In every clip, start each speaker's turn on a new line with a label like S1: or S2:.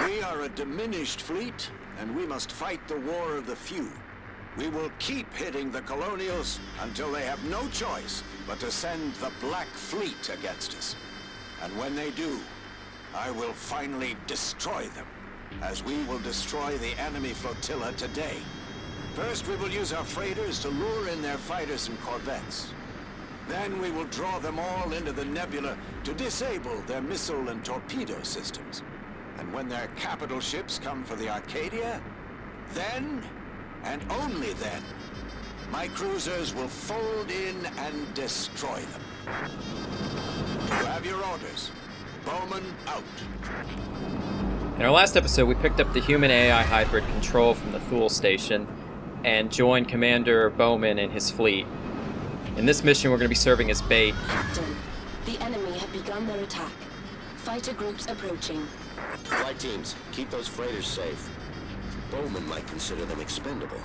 S1: We are a diminished fleet, and we must fight the war of the few. We will keep hitting the Colonials until they have no choice but to send the Black Fleet against us. And when they do, I will finally destroy them, as we will destroy the enemy flotilla today. First, we will use our freighters to lure in their fighters and corvettes. Then we will draw them all into the nebula to disable their missile and torpedo systems. And when their capital ships come for the Arcadia, then, and only then, my cruisers will fold in and destroy them. You have your orders. Bowman out.
S2: In our last episode, we picked up the human-AI hybrid control from the Thule station and joined Commander Bowman and his fleet. In this mission, we're going to be serving as bait.
S3: Captain, the enemy have begun their attack. Fighter groups approaching.
S4: Flight teams, keep those freighters safe. Bowman might consider them expendable,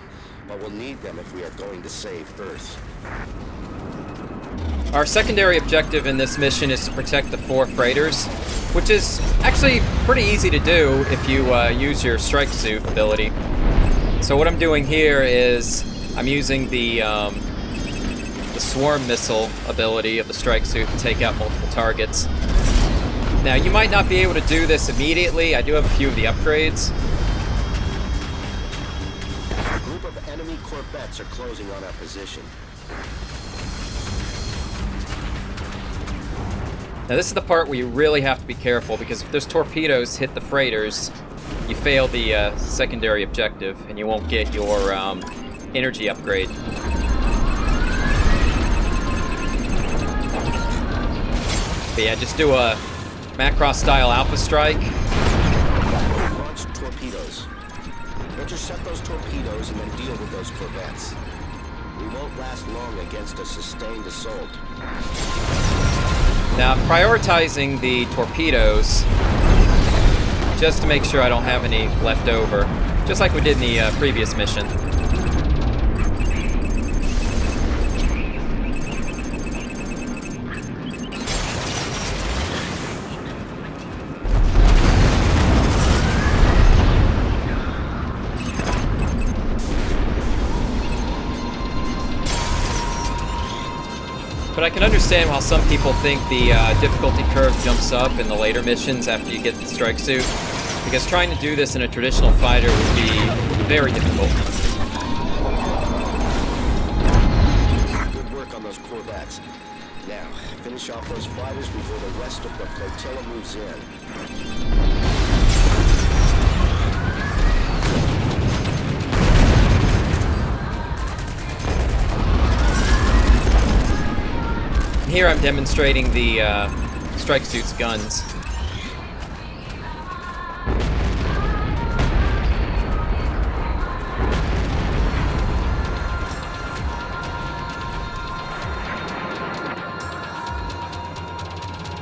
S4: but we'll need them if we are going to save Earth.
S2: Our secondary objective in this mission is to protect the 4 freighters, which is actually pretty easy to do if you use your strike suit ability. So what I'm doing here is I'm using the swarm missile ability of the strike suit to take out multiple targets. Now, you might not be able to do this immediately. I do have a few of the upgrades.
S4: A group of enemy corvettes are closing on our position.
S2: Now, this is the part where you really have to be careful, because if those torpedoes hit the freighters, you fail the secondary objective, and you won't get your energy upgrade. But yeah, just do a Macross-style Alpha Strike.
S4: Launch torpedoes. Intercept those torpedoes and then deal with those corvettes. We won't last long against a sustained assault.
S2: Now, I'm prioritizing the torpedoes just to make sure I don't have any left over, just like we did in the previous mission. But I can understand how some people think the difficulty curve jumps up in the later missions after you get the strike suit, because trying to do this in a traditional fighter would be very difficult.
S4: Good work on those corvettes. Now, finish off those fighters before the rest of the flotilla moves in.
S2: Here I'm demonstrating the strike suit's guns.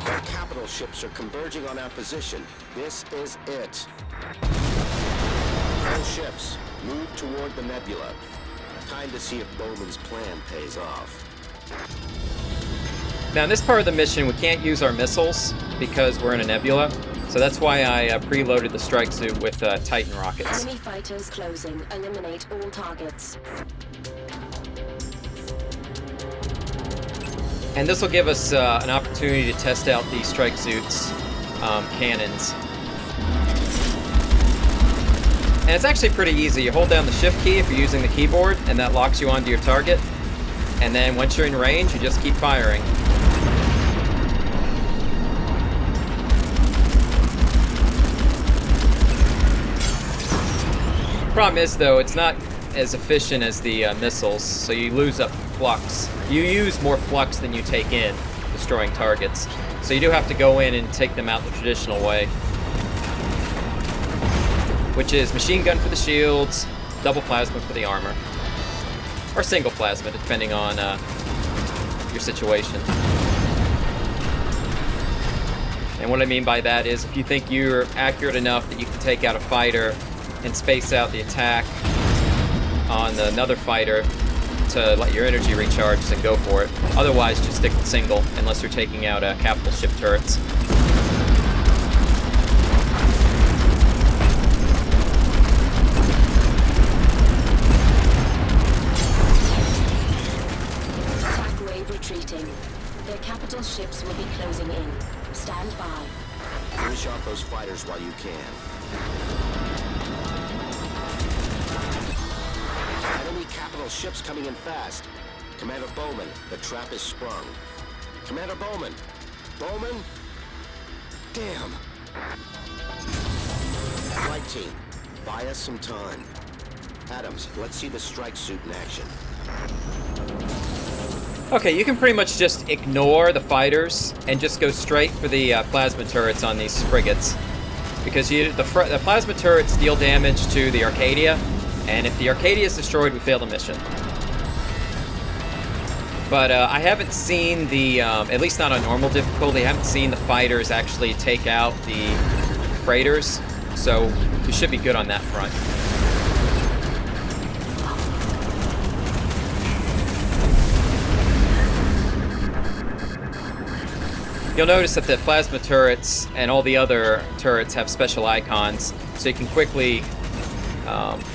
S4: Our capital ships are converging on our position. This is it. All ships, move toward the nebula. Time to see if Bowman's plan pays off.
S2: Now, in this part of the mission, we can't use our missiles because we're in a nebula, so that's why I preloaded the strike suit with Titan rockets.
S3: Enemy fighters closing. Eliminate all targets.
S2: And this will give us an opportunity to test out the strike suit's cannons. And it's actually pretty easy. You hold down the shift key if you're using the keyboard, and that locks you onto your target. And then once you're in range, you just keep firing. Problem is, though, it's not as efficient as the missiles, so you lose up flux. You use more flux than you take in, destroying targets. So you do have to go in and take them out the traditional way, which is machine gun for the shields, double plasma for the armor, or single plasma, depending on your situation. And what I mean by that is, if you think you're accurate enough that you can take out a fighter and space out the attack on another fighter to let your energy recharge, then go for it. Otherwise, just stick with single, unless you're taking out capital ship turrets.
S3: ships will be closing in. Stand by.
S4: Finish off those fighters while you can. Enemy capital ships coming in fast. Commander Bowman, the trap is sprung. Commander Bowman! Bowman? Damn! Flight team, buy us some time. Adams, let's see the strike suit in action.
S2: Okay, you can pretty much just ignore the fighters and just go straight for the plasma turrets on these frigates. Because the plasma turrets deal damage to the Arcadia, and if the Arcadia is destroyed, we fail the mission. But I haven't seen the, at least not on normal difficulty, I haven't seen the fighters actually take out the freighters, so we should be good on that front. You'll notice that the plasma turrets and all the other turrets have special icons, so you can quickly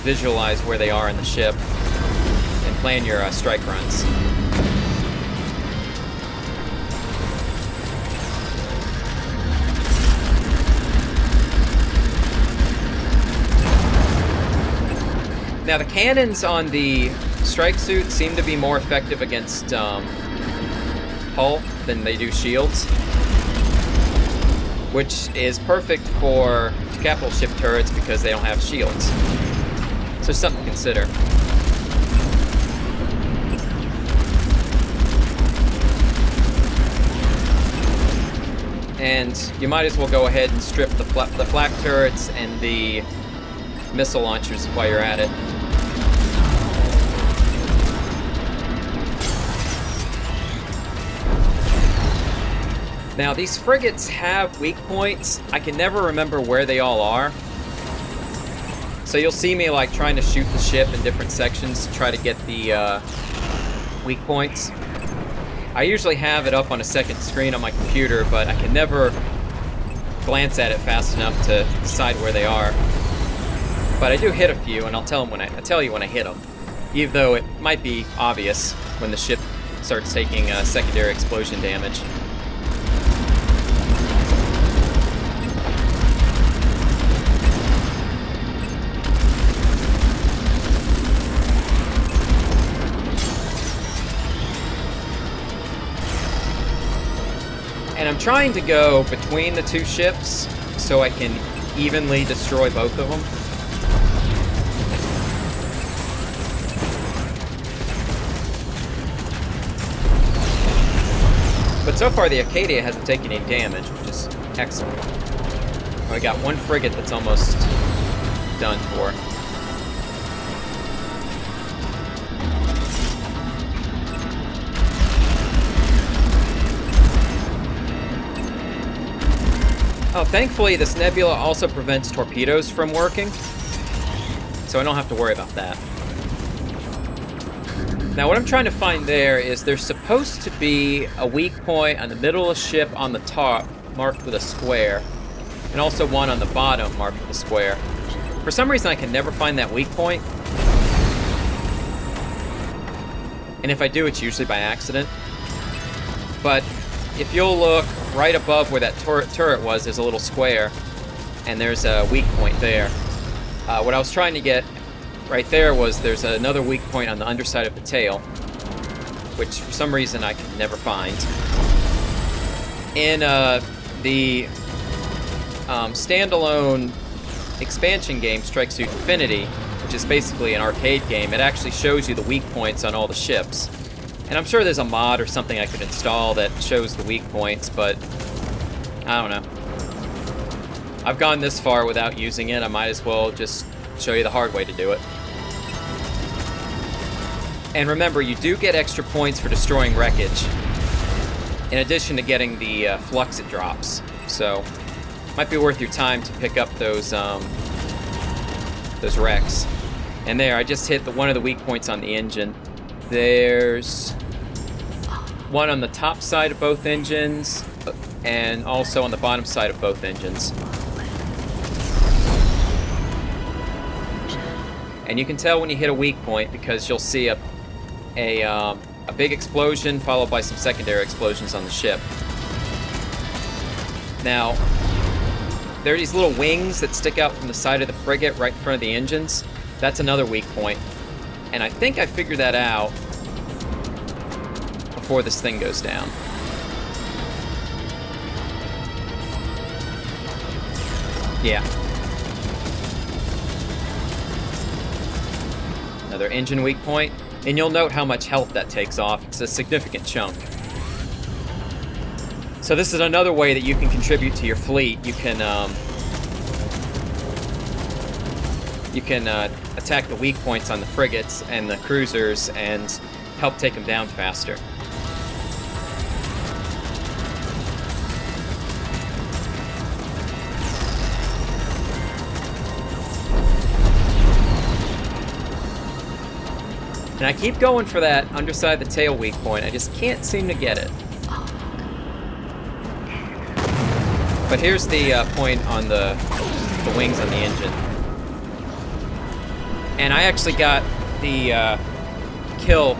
S2: visualize where they are in the ship and plan your strike runs. Now the cannons on the strike suit seem to be more effective against hull than they do shields, which is perfect for capital ship turrets because they don't have shields. So something to consider. And you might as well go ahead and strip the flak turrets and the missile launchers while you're at it. Now, these frigates have weak points. I can never remember where they all are. So you'll see me like trying to shoot the ship in different sections to try to get the weak points. I usually have it up on a second screen on my computer, but I can never glance at it fast enough to decide where they are. But I do hit a few, and I'll tell you when I hit them, even though it might be obvious when the ship starts taking secondary explosion damage. And I'm trying to go between the two ships so I can evenly destroy both of them. But so far the Acadia hasn't taken any damage, which is excellent. We got one frigate that's almost done for. Oh, thankfully this nebula also prevents torpedoes from working, so I don't have to worry about that. Now what I'm trying to find there is there's supposed to be a weak point on the middle of the ship on the top marked with a square, and also one on the bottom marked with a square. For some reason I can never find that weak point, and if I do it's usually by accident. But if you'll look right above where that turret was, there's a little square, and there's a weak point there. What I was trying to get right there was there's another weak point on the underside of the tail, which for some reason I can never find. In the standalone expansion game, Strike Suit Infinity, which is basically an arcade game, it actually shows you the weak points on all the ships. And I'm sure there's a mod or something I could install that shows the weak points, but I don't know. I've gone this far without using it. I might as well just show you the hard way to do it. And remember, you do get extra points for destroying wreckage, in addition to getting the flux it drops. So, might be worth your time to pick up those wrecks. And there, I just hit one of the weak points on the engine. There's one on the top side of both engines, and also on the bottom side of both engines. And you can tell when you hit a weak point because you'll see a big explosion followed by some secondary explosions on the ship. Now, there are these little wings that stick out from the side of the frigate right in front of the engines. That's another weak point. And I think I figured that out before this thing goes down. Yeah. Another engine weak point. And you'll note how much health that takes off. It's a significant chunk. So this is another way that you can contribute to your fleet. You can attack the weak points on the frigates and the cruisers and help take them down faster. And I keep going for that underside the tail weak point. I just can't seem to get it. But here's the point on the wings on the engine. And I actually got the kill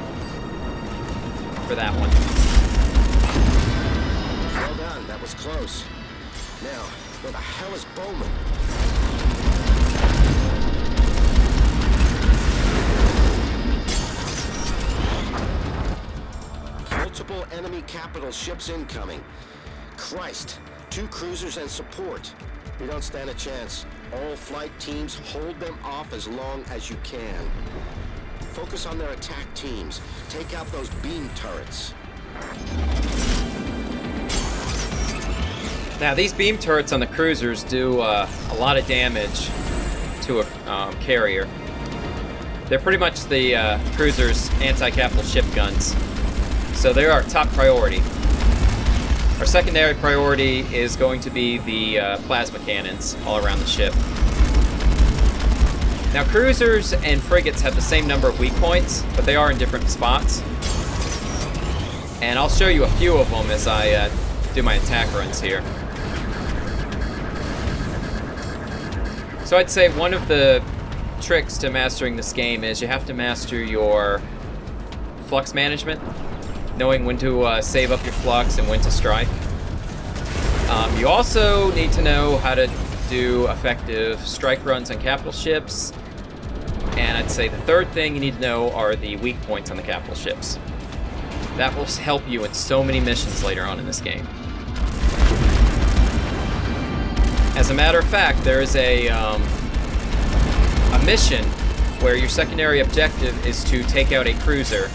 S2: for that one.
S4: Well done, that was close. Now, where the hell is Bowman? Multiple enemy capital ships incoming. Christ, 2 cruisers and support. We don't stand a chance. All flight teams, hold them off as long as you can. Focus on their attack teams. Take out those beam turrets.
S2: Now, these beam turrets on the cruisers do a lot of damage to a carrier. They're pretty much the cruiser's anti-capital ship guns. So they are top priority. Our secondary priority is going to be the plasma cannons all around the ship. Now, cruisers and frigates have the same number of weak points, but they are in different spots. And I'll show you a few of them as I do my attack runs here. So I'd say one of the tricks to mastering this game is you have to master your flux management, knowing when to save up your flux and when to strike. You also need to know how to do effective strike runs on capital ships. And I'd say the third thing you need to know are the weak points on the capital ships. That will help you in so many missions later on in this game. As a matter of fact, there is a mission where your secondary objective is to take out a cruiser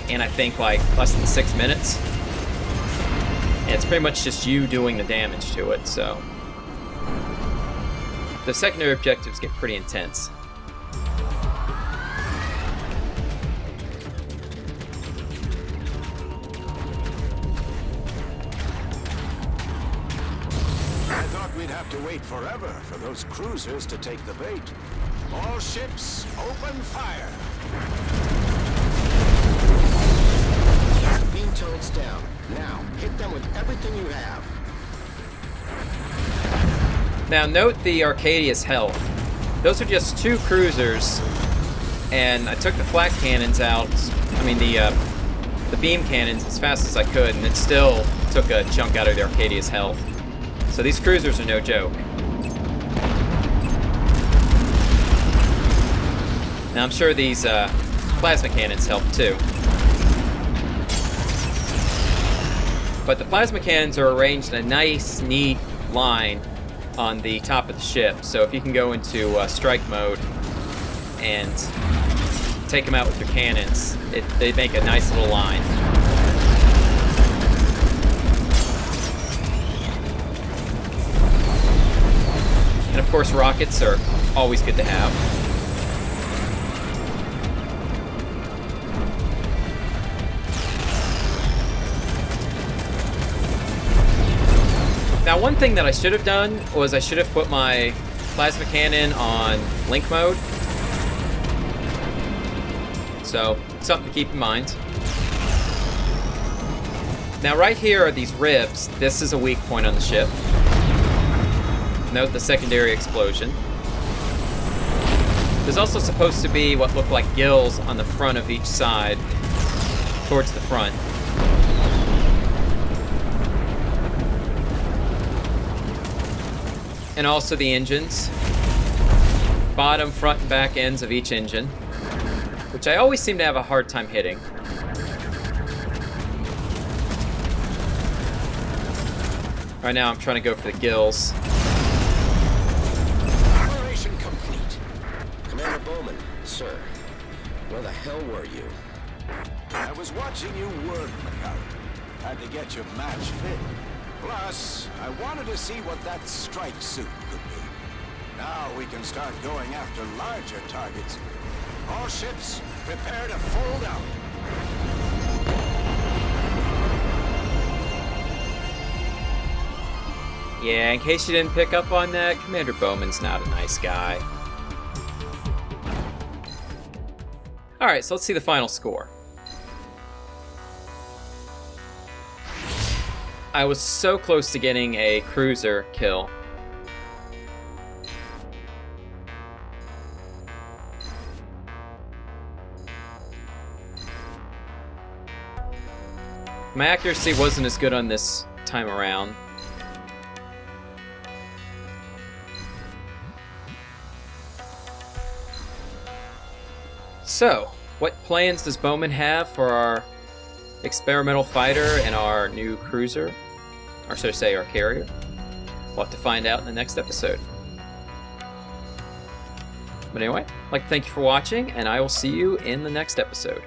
S2: in, I think, like less than 6 minutes. And it's pretty much just you doing the damage to it, so the secondary objectives get pretty intense.
S1: I thought we'd have to wait forever for those cruisers to take the bait. All ships, open fire!
S4: Beam turrets down. Now, hit them with everything you have.
S2: Now note the Arcadius health. Those are just 2 cruisers, and I took the flak cannons out, the beam cannons as fast as I could, and it still took a chunk out of the Arcadius health. So these cruisers are no joke. Now I'm sure these plasma cannons help too. But the plasma cannons are arranged in a nice, neat line on the top of the ship. So if you can go into strike mode and take them out with your cannons, they make a nice little line. And of course, rockets are always good to have. Now, one thing that I should have done was I should have put my plasma cannon on blink mode. So, something to keep in mind. Now, right here are these ribs. This is a weak point on the ship. Note the secondary explosion. There's also supposed to be what look like gills on the front of each side, towards the front. And also the engines. Bottom, front, and back ends of each engine. Which I always seem to have a hard time hitting. Right now I'm trying to go for the gills.
S4: Operation complete. Commander Bowman, sir. Where the hell were you?
S1: I was watching you work, McCallum. Had to get your match fit. Plus, I wanted to see what that strike suit could be. Now we can start going after larger targets. All ships, prepare to fold out.
S2: Yeah, in case you didn't pick up on that, Commander Bowman's not a nice guy. Alright, so let's see the final score. I was so close to getting a cruiser kill. My accuracy wasn't as good on this time around. So, what plans does Bowman have for our experimental fighter and our new cruiser? Or should I say our carrier? We'll have to find out in the next episode. But anyway, I'd like to thank you for watching, and I will see you in the next episode.